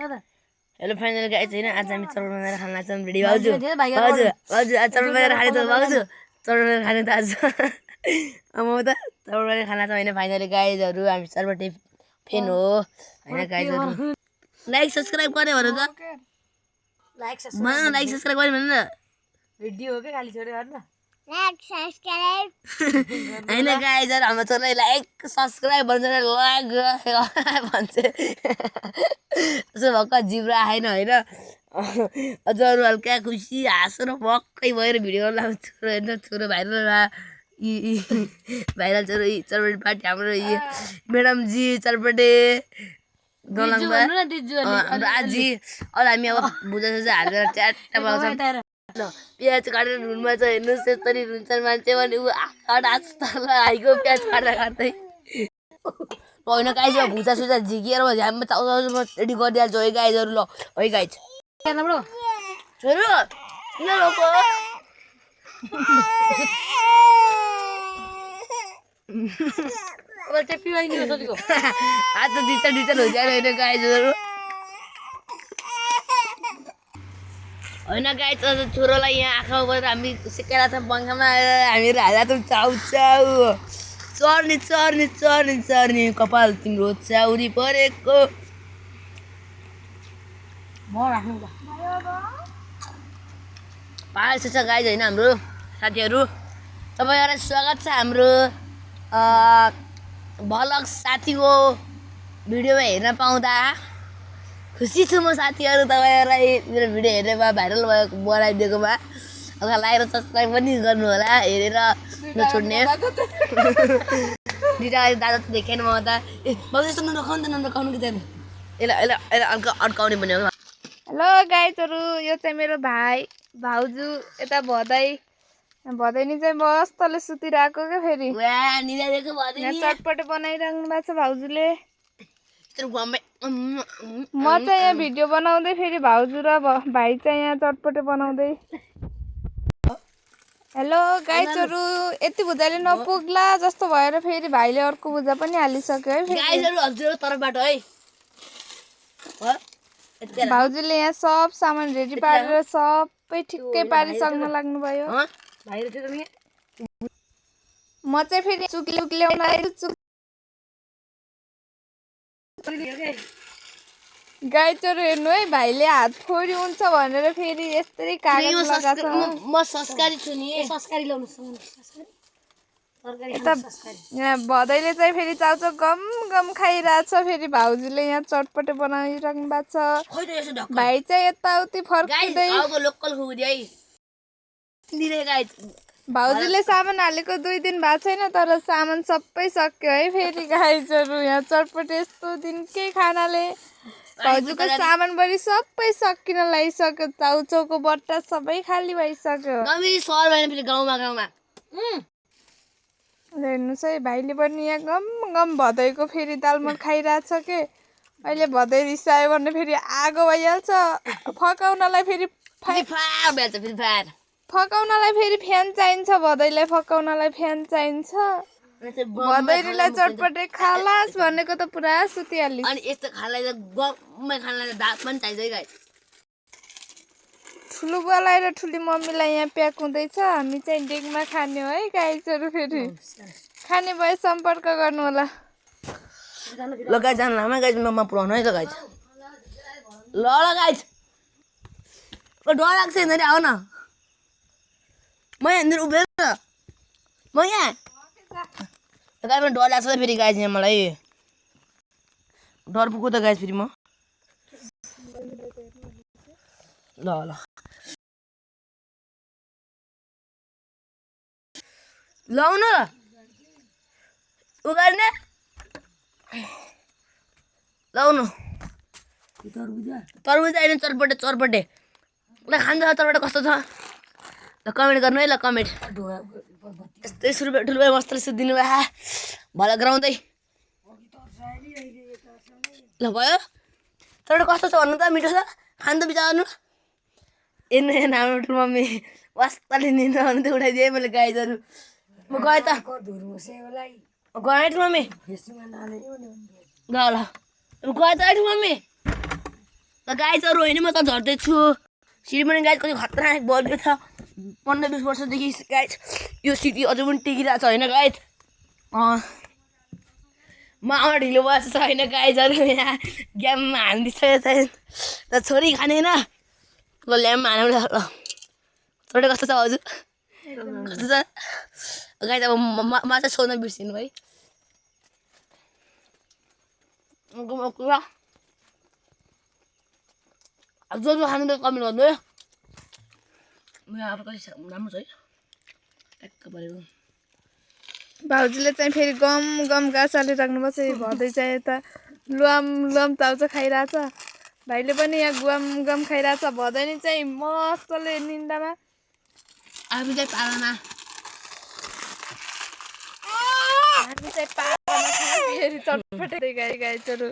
hello final guys हैन आज हामी चौर बनाएर खान लाग्छौँ रेडी भाउजू भाउजू भाउजू आज चौर बनाएर खाने त भाउजू चौर बनाएर खाने त आज म त चौर बनाएर खान लाग्छौँ हैन फाइनली गाइजहरु हामी सर्बटे फेन हो हैन गाइजहरु लाइक सब्स्क्राइब गर्ने भन त लाइक सब्स्क्राइब गर्ने भन न भिडियो हो के खाली छोडे गर्न लाइक सब्स्क्राइब हैन गाइजहरु हाम्रो छोराले लाइक सब्स्क्राइब भन्छ लाइक भन्छ त्यसो भक्क जिब्रा आएन हैन अझ अरु हल्का खुसी हाँसो र भक्कै भएर भिडियो गर्न छोरो हैन छोरो भाइरल छोरो चरपटे पार्टी हाम्रो म्याडम जी चरपटे दलङमा आजी अल हामी अब भुजा सुजा हालेर च्याट्टा बनाउँछौँ ल प्याज काटेर नुनमा चाहिँ हेर्नुस् यसरी रुन्छन् मान्छे भने उ आँखा आइको प्याज काटेर काट्दै होइन गाइज भुजा सुजा झिकिएर झ्याममा चाउचाउ रेडी गरिदिहाल्छु है गाइजहरू ल है गाइज छोरो किन लोको अब चाहिँ पिवाइदिनु सोचेको आज त डिचर हुन्छ होइन गाइजहरू होइन गाइज अझ छोरोलाई यहाँ आँखामा गएर हामी सिकाएर छ पङ्खामा हामीहरू हाल्दा चाउ चर्ने चर्ने चर्ने चर्ने कपाल तिम्रो चाउरी परेको पाएछ छ गाइज होइन हाम्रो साथीहरू तपाईँहरूलाई स्वागत छ हाम्रो भलग साथीको भिडियोमा हेर्न पाउँदा खुसी छु म साथीहरू तपाईँहरूलाई मेरो भिडियो हेरेर भाइरल भएको बनाइदिएकोमा अब लाइक र सब्स्क्राइब पनि गर्नु होला हेरेर नछोड्ने दिदा दादा त देखेन म त ए बाबु यस्तो नखाउनु कि छैन यसलाई अड्काउने पनि हो हेलो गाइजहरू यो चाहिँ मेरो भाइ भाउजू यता भदैनी चाहिँ मस्तले सुतिरहेको क्या फेरि चटपटे बनाइराख्नु भएको छ भाउजूले म चाहिँ यहाँ भिडियो बनाउँदै फेरि भाउजू र भाइ चाहिँ यहाँ चटपटे बनाउँदै हेलो गाइजहरू यति भुजाले नपुग्ला जस्तो भएर फेरि भाइले अर्को भुजा पनि हालिसक्यो है भाउजूले यहाँ सब सामान रेडी पारेर सबै ठिक्कै पारिसक्न लाग्नुभयो म चाहिँ फेरि चुक्ली ल्याउन गाइजहरू हेर्नु है भाइले हात फोरी हुन्छ भनेर फेरि यस्तै कागज लगाएको म संस्कारी छु नि संस्कारी ल्याउनु यता यहाँ भदैले चाहिँ फेरि चाउचाउ गम खाइरहेछ फेरि भाउजूले यहाँ चटपटे बनाइराख्नु भएको छ भाइ चाहिँ यताउति फर्किँदै भाउजूले सामान हालेको 2 दिन भएको छैन तर सामान सबै सक्यो है फेरि गाइजहरू यहाँ चटपटे यस्तो दिनकै खानाले भाउजूको सामानभरि सबै सकिन लागिसक्यो चाउचाउको बट्टा सबै खाली भइसक्यो हेर्नुहोस् है भाइले पनि यहाँ गम भदैको फेरि दालमोट खाइरहेछ के अहिले भदै रिसायो भने फेरि आगो भइहाल्छ फकाउनलाई फेरि फ्यान चाहिन्छ भदैलाई फकाउनलाई फ्यान चाहिन्छ भदैरीलाई चटपटे खालास भनेको त पुरा सुतिहाल्छ अनि यस्तो खालाई त गममै खानलाई दात पनि चाहिन्छ गाइस ठुलो बुवालाई र ठुली मम्मीलाई यहाँ प्याक हुँदैछ हामी चाहिँ डेगमा खाने हो है गाइजहरू फेरि खाने भए सम्पर्क गर्नु होला ल गाइस जान लामा गाइस ममा पुराउनु है त गाइस ल गाइस ओ डर लाग्छ नि आउ न म यहाँ उभिएर म यहाँ गाइस डर लाग्छ फेरि गाइस यहाँ मलाई डर पुग्यो त गाइस फेरि म ल लाउनु उगार्ने लाउनु तरबुजा होइन चरपटे ल खान्छ चरपटे कस्तो छ ल कमेन्ट गर्नु है ल कमेन्ट यस्तै ठुलो मस्तले सुधिदिनु भए भला गराउँदै ल भयो चरपटे कस्तो छ भन्नु त मिठो छ खानु त बिचार्नु हेर्नु हाम्रो ठुलो मम्मी वास्ताले निन्नु भन्नु त उठाइदिएँ मैले गाइजहरू म गएँ त गएँ ठुलो मम्मी ल गएँ त ठुलो मम्मी ल गाइजहरू होइन म त झर्दैछु सिडी पनि गाइज कति खतरनाक बल्यो छ 15-20 वर्षदेखि गाइज यो सिटी अझै पनि टिकिरहेको छ होइन गाइज म आउन ढिलो भएछ होइन गाइजहरू यहाँ गेममा हानिदिइसकेको छैन त छोरी खाने होइन ल ल्याम्पमा हानौँ ल छोरी कस्तो छ हजुर कस्तो छ गाइज अब माछा सोध्न बिर्सिनु है कुरा अब जो खानु त कमेन्ट गर्नु है यहाँ अब कति राम्रो छ है ट्याक्क परेको भाउजूले चाहिँ फेरि गम गम गाछाले राख्नुपर्छ भदै चाहिँ यता लुम लुम चाउच खाइरहेछ भाइले पनि यहाँ गुम गम खाइरहेछ भदैनी चाहिँ मस्तले निन्दामा आफू चाहिँ पालामा हामी चाहिँ पालामा फेरि चटपटे गाई गाइजहरू